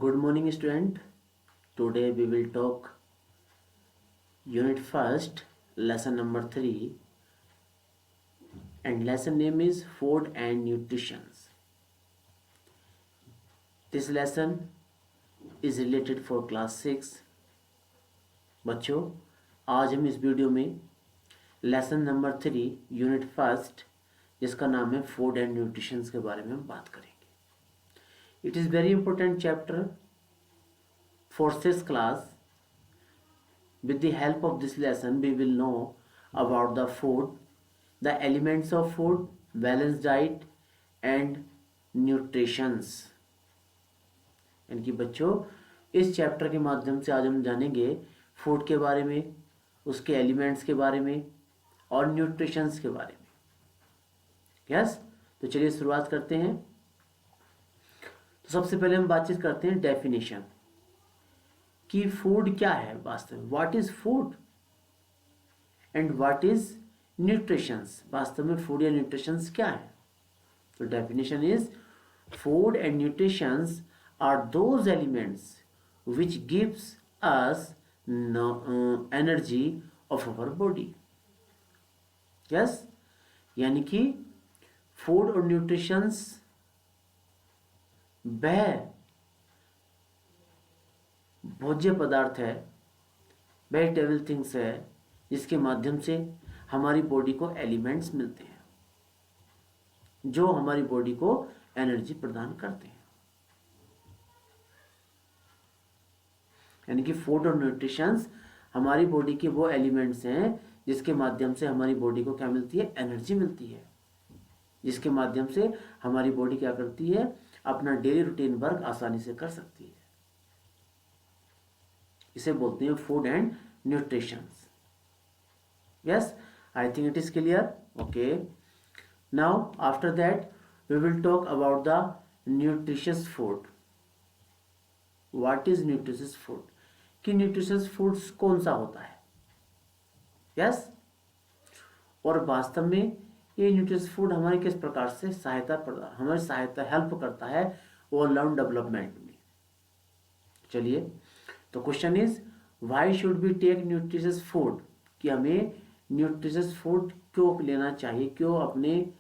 Good morning, student. Today we will talk unit first, lesson number 3, and lesson name is Food and Nutrition. This lesson is related for class 6. बच्चों, आज हम इस video में lesson number 3 unit first जिसका नाम है food and nutrition के बारे में हम बात करेंगे. It is very important chapter for this class. With the help of this lesson we will know about the food, the elements of food, balanced diet and nutritions. यानी कि बच्चों इस चैप्टर के माध्यम से आज हम जानेंगे फूड के बारे में, उसके एलिमेंट्स के बारे में और न्यूट्रिशंस के बारे में. यस, तो चलिए शुरुआत करते हैं. तो सबसे पहले हम बातचीत करते हैं डेफिनेशन कि फूड क्या है वास्तव में. What is food and what is nutritions. वास्तव में फूड या न्यूट्रिशंस क्या है. तो definition is food and nutritions are those elements which gives us energy of our body. Yes, यानी कि फूड और न्यूट्रिशंस वह भोज्य पदार्थ है, वेजिटेबल थिंग्स है जिसके माध्यम से हमारी बॉडी को एलिमेंट्स मिलते हैं जो हमारी बॉडी को एनर्जी प्रदान करते हैं. यानी कि फूड और न्यूट्रिशंस हमारी बॉडी के वो एलिमेंट्स हैं जिसके माध्यम से हमारी बॉडी को क्या मिलती है, एनर्जी मिलती है, जिसके माध्यम से हमारी बॉडी क्या करती है, अपना डेली रूटीन वर्क आसानी से कर सकती है. इसे बोलते हैं food and nutritions. Yes, I think it is clear. Okay, now after that we will talk about the nutritious food. What is nutritious food, कि न्यूट्रिशियस फूड कौन सा होता है. यस, और वास्तव में ये न्यूट्रिशियस फूड हमारी किस प्रकार से हमारी सहायता हेल्प करता है ऑल डेवलपमेंट में. चलिए, तो question is why should be take nutritious food, कि हमें न्यूट्रिशियस फूड क्यों लेना चाहिए, क्यों अपने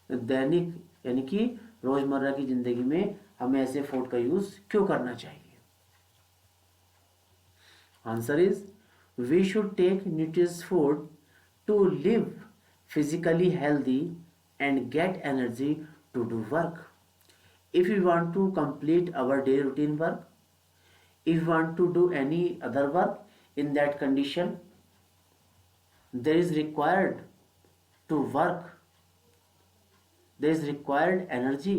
दैनिक यानी कि रोजमर्रा की जिंदगी में हमें ऐसे फूड का यूज क्यों करना चाहिए. Answer is we should take nutritious food to live physically healthy and get energy to do work. If we want to complete our daily routine work, if we want to do any other work, in that condition there is required to work, there is required energy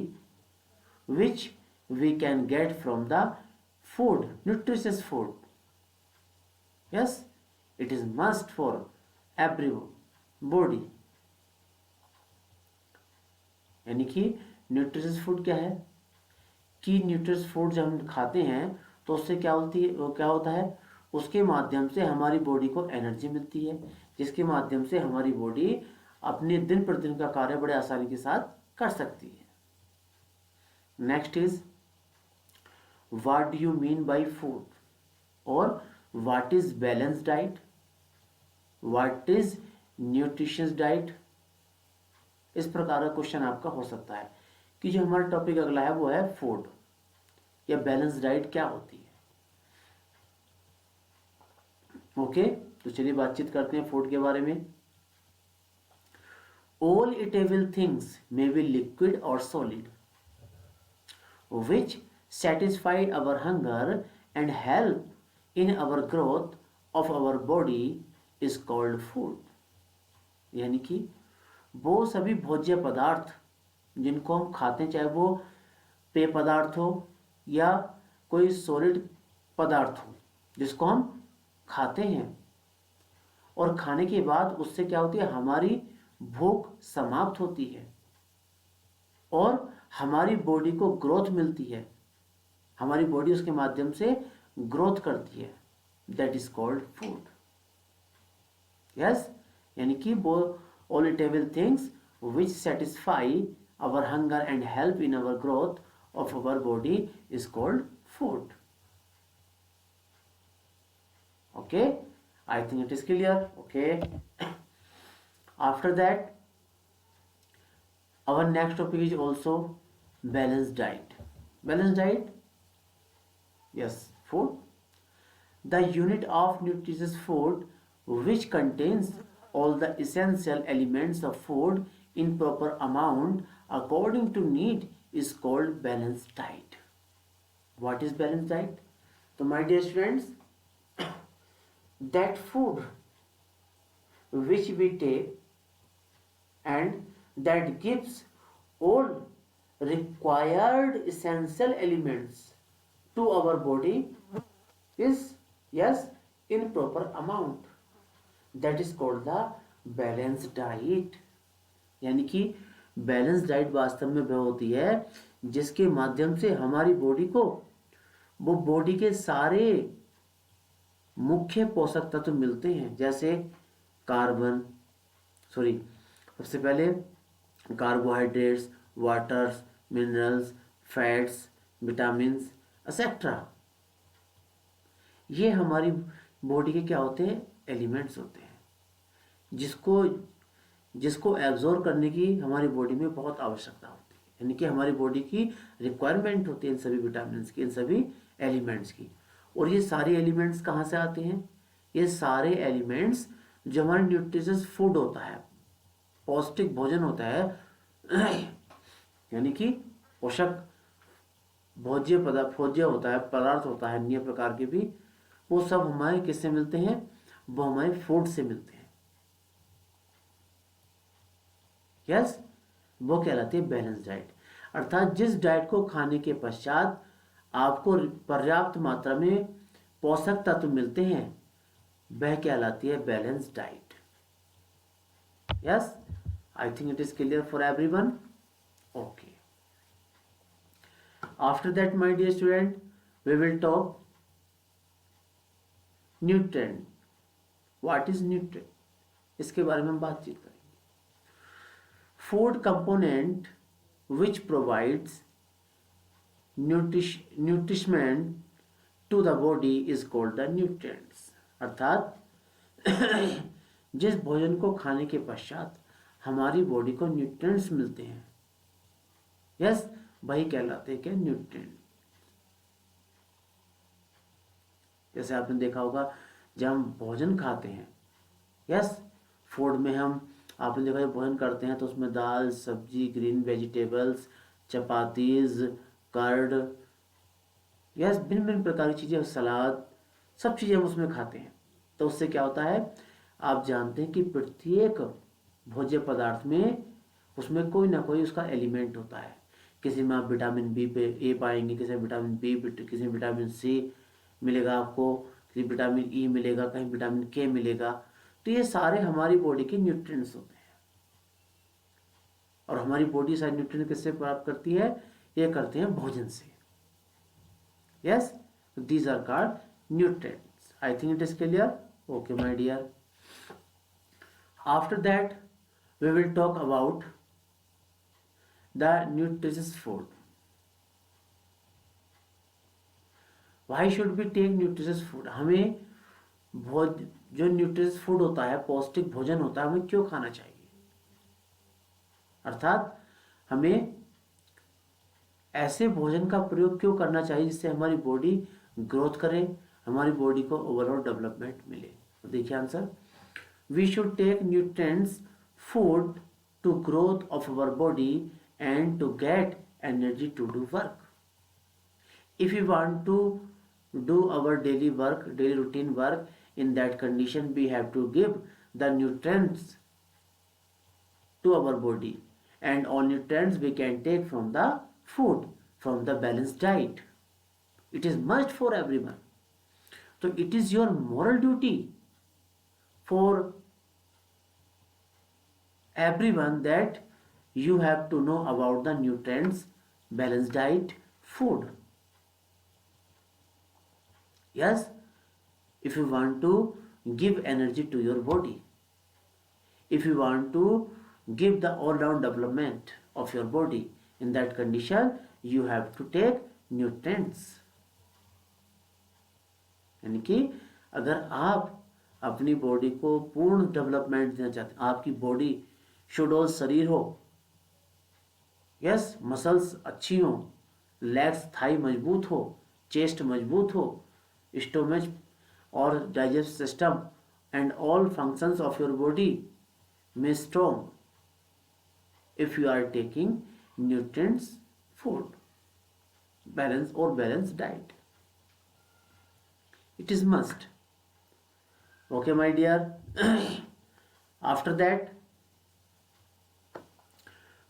which we can get from the food, nutritious food. Yes, it is must for every body. यानी कि nutritious food क्या है, कि nutritious food जब हम खाते हैं तो उससे क्या होता है, उसके माध्यम से हमारी बॉडी को एनर्जी मिलती है, जिसके माध्यम से हमारी बॉडी अपने दिन प्रतिदिन का कार्य बड़े आसानी के साथ कर सकती है. Next is what do you mean by food, और what is balance diet, what is nutritious diet. इस प्रकार का क्वेश्चन आपका हो सकता है कि जो हमारा टॉपिक अगला है वो है फूड या बैलेंस डाइट क्या होती है. ओके, तो चलिए बातचीत करते हैं फूड के बारे में. All eatable things may be liquid और solid which satisfy our hunger and help in our growth of our body is called food. यानी कि वो सभी भोज्य पदार्थ जिनको हम खाते हैं, चाहे वो पेय पदार्थ हो या कोई सॉलिड पदार्थ हो जिसको हम खाते हैं, और खाने के बाद उससे क्या होती है, हमारी भूख समाप्त होती है और हमारी बॉडी को ग्रोथ मिलती है, हमारी बॉडी उसके माध्यम से ग्रोथ करती है. That is called food. Yes, यानी कि वो all eatable things which satisfy our hunger and help in our growth of our body is called food. Okay, I think it is clear. Okay, after that our next topic is also balanced diet. Balanced diet, yes, food, the unit of nutritious food which contains all the essential elements of food in proper amount according to need is called balanced diet. What is balanced diet? So my dear students, that food which we take and that gives all required essential elements to our body is, yes, in proper amount, that is called the balanced diet. यानी कि balance diet वास्तव में वह होती है जिसके माध्यम से हमारी बॉडी को वो बॉडी के सारे मुख्य पोषक तत्व मिलते हैं, जैसे कार्बन सॉरी सबसे पहले carbohydrates, waters, minerals, fats, vitamins etcetera. ये हमारी बॉडी के क्या होते हैं? एलिमेंट्स होते हैं, जिसको एब्जॉर्ब करने की हमारी बॉडी में बहुत आवश्यकता होती है, यानी कि हमारी बॉडी की रिक्वायरमेंट होती है इन सभी विटामिन्स की, इन सभी एलिमेंट्स की। और ये सारे एलिमेंट्स कहाँ से आते हैं? ये सारे एलिमेंट्स जो हमारे न्यूट्रिशियस फूड होता है, पौष्टिक भोजन होता है, यानी कि पोषक भोज्य होता है, पदार्थ होता है अन्य प्रकार के भी, वो सब हमारे किससे मिलते हैं? वो हमारे फूड से मिलते हैं। यस, वो कहलाती है बैलेंस डाइट। अर्थात जिस डाइट को खाने के पश्चात आपको पर्याप्त मात्रा में पोषक तत्व मिलते हैं वह कहलाती है balance diet. Yes, I think it is clear for everyone. Okay, after that my dear student we will talk nutrient. What is nutrient, इसके बारे में हम बातचीत करेंगे। Food component which provides nourishment to the body is called the nutrients. अर्थात जिस भोजन को खाने के पश्चात हमारी बॉडी को न्यूट्रिएंट्स मिलते हैं, यस, वही कहलाते हैं क्या? न्यूट्रिएंट। जैसे आपने देखा होगा जब हम भोजन खाते हैं, यस, फूड में हम आपने देखा जब भोजन करते हैं तो उसमें दाल, सब्जी, green vegetables, chapatis, curd, yes, भिन्न भिन्न प्रकार की चीज़ें, सलाद, सब चीज़ें हम उसमें खाते हैं। तो उससे क्या होता है? आप जानते हैं कि प्रत्येक भोज्य पदार्थ में उसमें कोई ना कोई उसका एलिमेंट होता है। किसी में आप विटामिन बी पे ए पाएंगे, किसी में विटामिन बी, किसी में विटामिन सी मिलेगा आपको, किसी विटामिन ई मिलेगा, कहीं विटामिन के मिलेगा। तो ये सारे हमारी बॉडी के न्यूट्रिएंट्स होते हैं। और हमारी बॉडी सारे न्यूट्रिएंट किससे प्राप्त करती है? ये करते हैं भोजन से। Yes, these are called nutrients. I think it is clear. Okay my dear, after that we will talk about the nutritious food. Why should be take nutritious food? हमें जो न्यूट्रिशियस फूड होता है, पौष्टिक भोजन होता है, हमें क्यों खाना चाहिए? अर्थात हमें ऐसे भोजन का प्रयोग क्यों करना चाहिए जिससे हमारी बॉडी ग्रोथ करे, हमारी बॉडी को ओवरऑल डेवलपमेंट मिले? तो देखिए answer, we should take nutrients food to growth of our body and to get energy to do work. If we want to do our daily routine work, in that condition we have to give the nutrients to our body, and all nutrients we can take from the food, from the balanced diet. It is must for everyone. So it is your moral duty for everyone that you have to know about the nutrients, balanced diet, food. Yes, if you want to give energy to your body, if you want to give the all-round development of your body, in that condition you have to take nutrients. यानी कि अगर आप अपनी body को पूर्ण development देना चाहते हैं, आपकी बॉडी सुडौल शरीर हो, यस, मसल्स अच्छी हो, लेग्स थाई मजबूत हो, चेस्ट मजबूत हो, स्टोमच और digest system and all functions of your body में strong, if you are taking nutrients food, balanced diet, it is must. Okay my dear. After that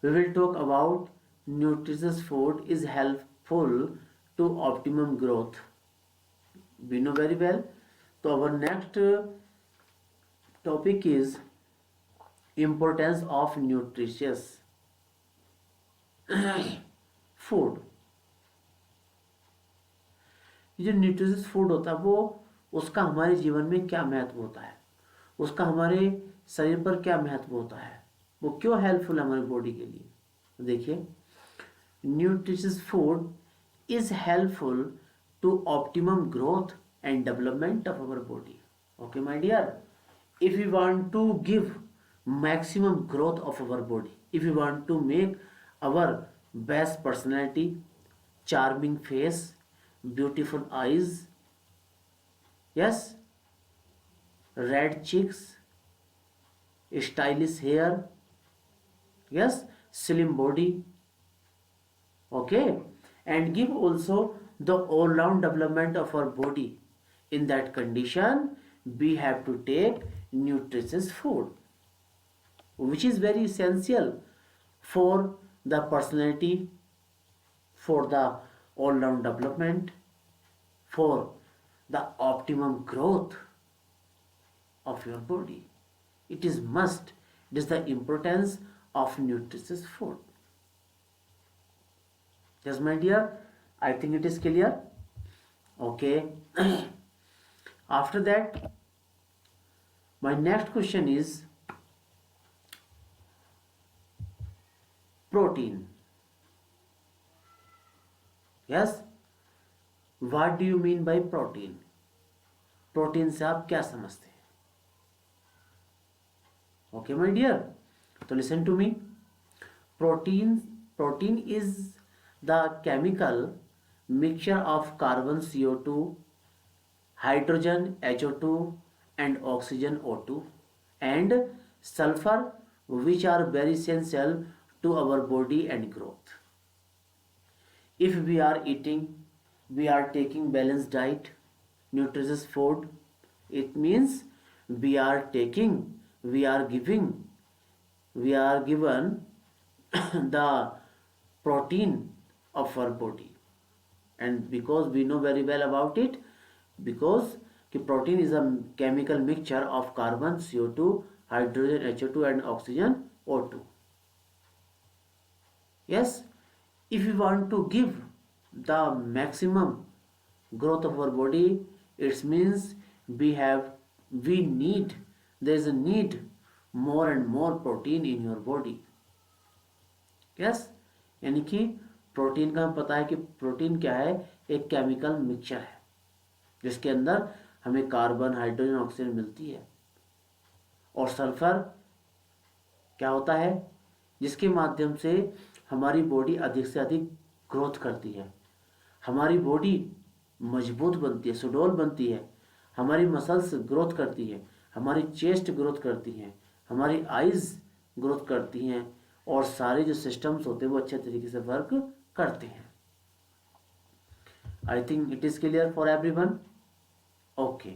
we will talk about nutritious food is helpful to optimum growth. We know very well. So our next topic is importance of nutritious food. ये जो nutritious food होता है वो उसका हमारे जीवन में क्या महत्व होता है, उसका हमारे शरीर पर क्या महत्व होता है, वो क्यों हेल्पफुल है हमारी बॉडी के लिए. देखिए, nutritious food is helpful to optimum growth and development of our body. Okay my dear, if we want to give maximum growth of our body, if we want to make our best personality, charming face, beautiful eyes, yes, red cheeks, stylish hair, yes, slim body, okay, and give also the all round development of our body, in that condition we have to take nutritious food, which is very essential for the personality, for the all round development, for the optimum growth of your body. It is must. It is the importance of nutritious food. Yes my dear, I think it is clear. Okay. After that, my next question is protein. Yes, what do you mean by protein? Protein से आप क्या समझते हैं? Okay my dear, तो listen to me. Protein is the chemical mixture of carbon CO2, hydrogen HO2 and oxygen O2 and sulfur, which are very essential to our body and growth. If we are eating, we are taking balanced diet, nutritious food, it means we are taking, we are giving, we are given the protein of our body. And because we know very well about it, because कि protein is a chemical mixture of carbon CO2, hydrogen HO2 and oxygen O2. Yes, if we want to give the maximum growth of our body, it means we need, there is a need more and more protein in your body. Yes, यानी कि protein का हमें पता है कि protein क्या है, एक केमिकल मिक्सचर है जिसके अंदर हमें कार्बन, हाइड्रोजन, ऑक्सीजन मिलती है, और सल्फर क्या होता है, जिसके माध्यम से हमारी बॉडी अधिक से अधिक ग्रोथ करती है, हमारी बॉडी मजबूत बनती है, सुडौल बनती है, हमारी मसल्स ग्रोथ करती है, हमारी चेस्ट ग्रोथ करती हैं, हमारी आइज़ ग्रोथ करती हैं, और सारे जो सिस्टम्स होते हैं वो अच्छे तरीके से वर्क करते हैं. आई think it is clear for everyone. Okay,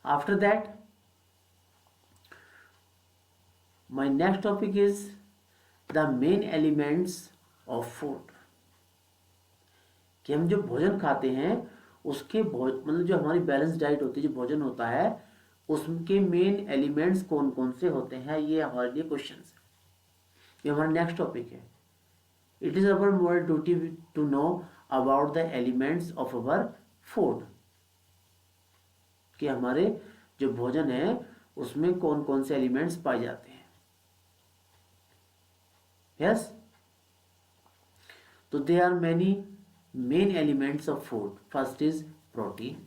after that my next topic is the main elements of food. कि हम जो भोजन खाते हैं उसके मतलब जो हमारी बैलेंस डाइट होती है, जो भोजन होता है, उसके मेन एलिमेंट्स कौन कौन से होते हैं, ये हमारे लिए क्वेश्चन है. ये हमारा नेक्स्ट टॉपिक है. It is our moral duty to know about the elements of our food. कि हमारे जो भोजन है उसमें कौन कौन से एलिमेंट्स पाए जाते हैं. यस, तो they are many main elements of food. First is protein,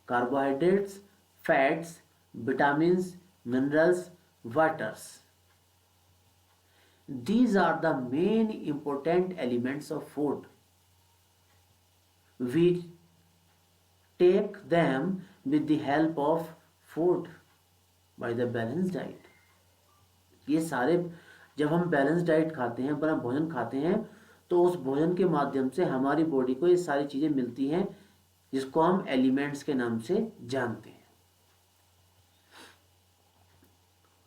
carbohydrates, fats, vitamins, minerals, waters. These are the main important elements of food. We take them with the help of food by the balanced diet. ये सारे जब हम balance diet खाते हैं, अपना भोजन खाते हैं, तो उस भोजन के माध्यम से हमारी बॉडी को ये सारी चीज़ें मिलती हैं जिसको हम एलिमेंट्स के नाम से जानते हैं.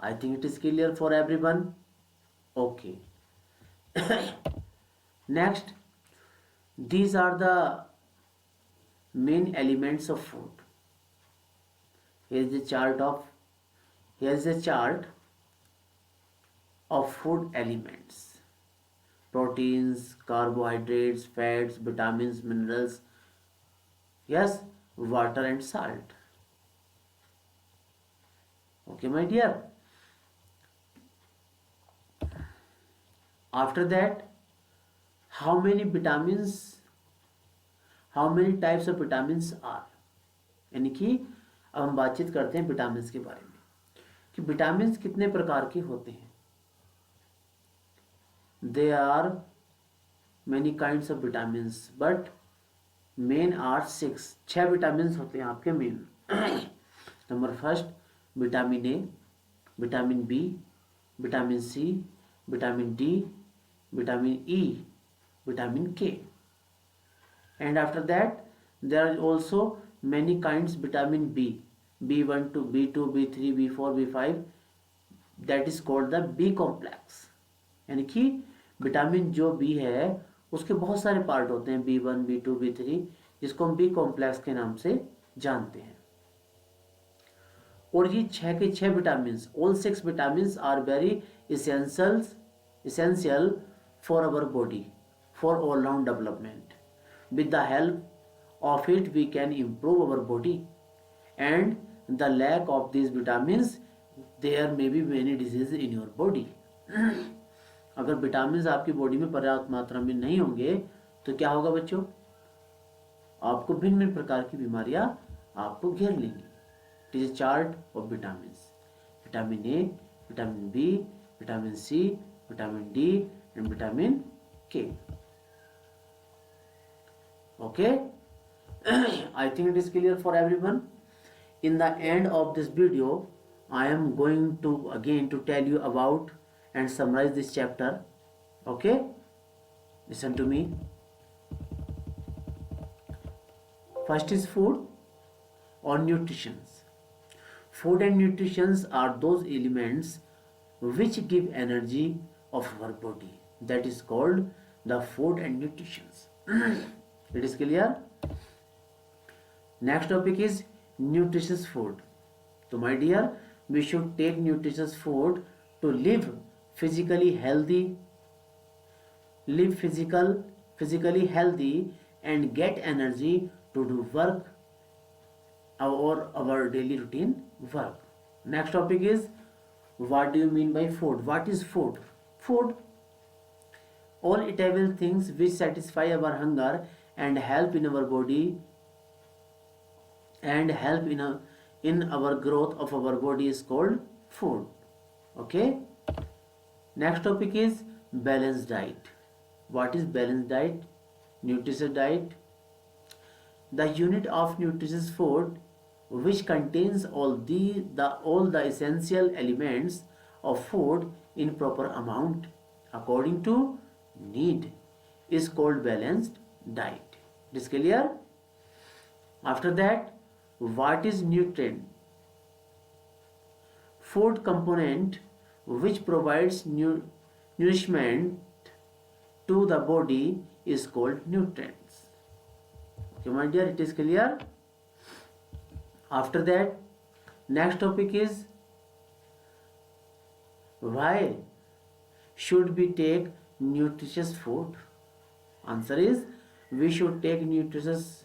आई think it is clear for everyone. Okay. Next, these are the main elements of food. Here is a chart of food elements: proteins, carbohydrates, fats, vitamins, minerals, yes, water and salt. Okay, my dear. After that, how many types of vitamins are? यानी कि अब हम बातचीत करते हैं vitamins के बारे में कि विटामिन्स कितने प्रकार के होते हैं. There are many kinds of vitamins, but main are 6 vitamins होते हैं आपके main. Number first, vitamin A, vitamin B, vitamin C, vitamin D, vitamin E, vitamin K. And after that there are also many kinds vitamin B, B1 to B2, B3, B4, B5, that is called the B complex. यानी कि vitamin जो B है उसके बहुत सारे part होते हैं, B1, B2, B3, जिसको हम B कॉम्प्लेक्स के नाम से जानते हैं. और ये 6 vitamin, all 6 vitamins are very essential for our body for all round development. With the help of it we can improve our body, and the lack of these vitamins there may be many diseases in your body. अगर vitamin आपकी body में पर्याप्त मात्रा में नहीं होंगे तो क्या होगा बच्चों? आपको भिन्न भिन्न प्रकार की बीमारियां आपको घेर लेंगी. It is chart of vitamin. Vitamin A, vitamin B, vitamin C, vitamin D and vitamin K. Okay. I think it is clear for everyone. In the end of this video I am going to again to tell you about and summarize this chapter. Okay, listen to me. First is food or nutrition. Food and nutrition are those elements which give energy of our body. That is called the food and nutrition. It is clear. Next topic is nutritious food. So my dear, we should take nutritious food to live physically healthy, and get energy to do work or our daily routine work. Next topic is, what do you mean by food? What is food? Food, all eatable things which satisfy our hunger and help in our body and help in our growth of our body is called food. Okay. Next topic is balanced diet. What is balanced diet? Nutritious diet, the unit of nutritious food which contains all the essential elements of food in proper amount according to need is called balanced diet. It is clear. After that, what is nutrient? Food component which provides nourishment to the body is called nutrients. Okay, my dear, it is clear. After that, next topic is, why should we take nutritious food? Answer is, we should take nutritious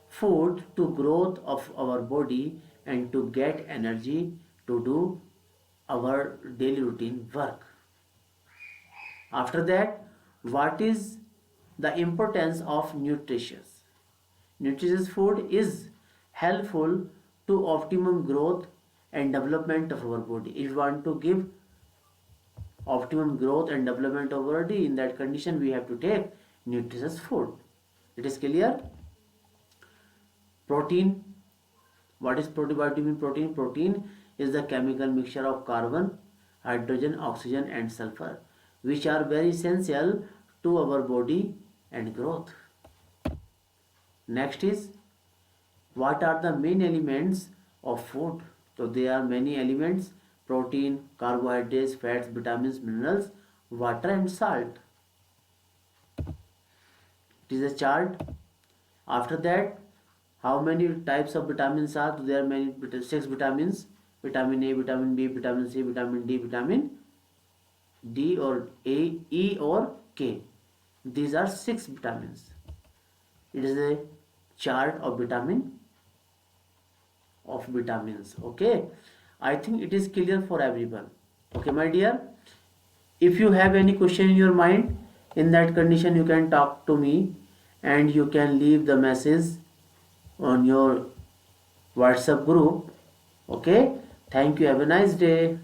food to growth of our body and to get energy to do our daily routine work. After that, what is the importance of nutritious food is helpful to optimum growth and development of our body. If you want to give optimum growth and development of our body, in that condition we have to take nutritious food. It is clear? Protein. What is protein? What do you mean protein? Protein is the chemical mixture of carbon, hydrogen, oxygen and sulfur, which are very essential to our body and growth. Next is, what are the main elements of food? So there are many elements: protein, carbohydrates, fats, vitamins, minerals, water and salt. It is a chart. After that, how many types of vitamins are? So there are many, 6 vitamins: vitamin A, vitamin B, vitamin C, vitamin D, vitamin D or A, E or K. These are 6 vitamins. It is a chart of vitamins. Okay, I think it is clear for everyone. Okay, my dear, if you have any question in your mind, in that condition you can talk to me and you can leave the message on your WhatsApp group. Okay, thank you, have a nice day.